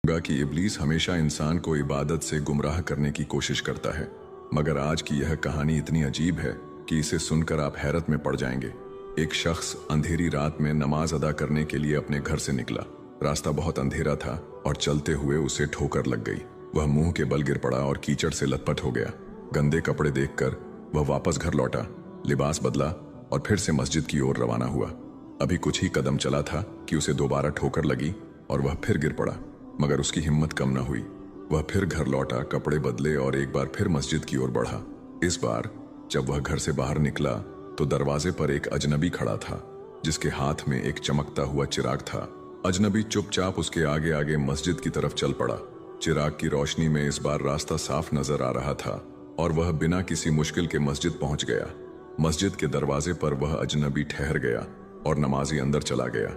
कि इब्लीस हमेशा इंसान को इबादत से गुमराह करने की कोशिश करता है, मगर आज की यह कहानी इतनी अजीब है कि इसे सुनकर आप हैरत में पड़ जाएंगे। एक शख्स अंधेरी रात में नमाज अदा करने के लिए अपने घर से निकला। रास्ता बहुत अंधेरा था और चलते हुए उसे ठोकर लग गई। वह मुंह के बल गिर पड़ा और कीचड़ से लथपथ हो गया। गंदे कपड़े देखकर वह वापस घर लौटा, लिबास बदला और फिर से मस्जिद की ओर रवाना हुआ। अभी कुछ ही कदम चला था कि उसे दोबारा ठोकर लगी और वह फिर गिर पड़ा, मगर उसकी हिम्मत कम न हुई। वह फिर घर लौटा, कपड़े बदले और एक बार फिर मस्जिद की ओर बढ़ा। इस बार जब वह घर से बाहर निकला तो दरवाजे पर एक अजनबी खड़ा था, जिसके हाथ में एक चमकता हुआ चिराग था। अजनबी चुपचाप उसके आगे आगे मस्जिद की तरफ चल पड़ा। चिराग की रोशनी में इस बार रास्ता साफ नजर आ रहा था और वह बिना किसी मुश्किल के मस्जिद पहुंच गया। मस्जिद के दरवाजे पर वह अजनबी ठहर गया और नमाजी अंदर चला गया।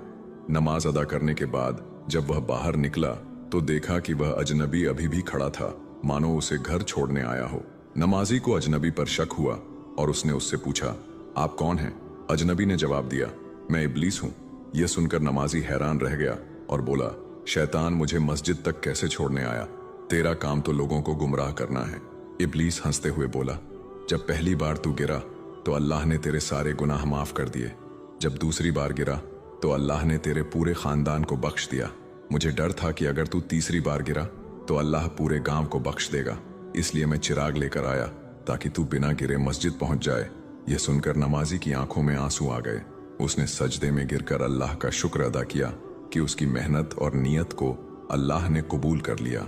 नमाज अदा करने के बाद जब वह बाहर निकला तो देखा कि वह अजनबी अभी भी खड़ा था, मानो उसे घर छोड़ने आया हो। नमाजी को अजनबी पर शक हुआ और उसने उससे पूछा, आप कौन हैं? अजनबी ने जवाब दिया, मैं इब्लीस हूं। यह सुनकर नमाजी हैरान रह गया और बोला, शैतान मुझे मस्जिद तक कैसे छोड़ने आया? तेरा काम तो लोगों को गुमराह करना है। इब्लीस हंसते हुए बोला, जब पहली बार तू गिरा तो अल्लाह ने तेरे सारे गुनाह माफ कर दिए। जब दूसरी बार गिरा तो अल्लाह ने तेरे पूरे खानदान को बख्श दिया। मुझे डर था कि अगर तू तीसरी बार गिरा तो अल्लाह पूरे गांव को बख्श देगा, इसलिए मैं चिराग लेकर आया ताकि तू बिना गिरे मस्जिद पहुंच जाए। यह सुनकर नमाजी की आंखों में आंसू आ गए। उसने सजदे में गिरकर अल्लाह का शुक्र अदा किया कि उसकी मेहनत और नियत को अल्लाह ने कबूल कर लिया।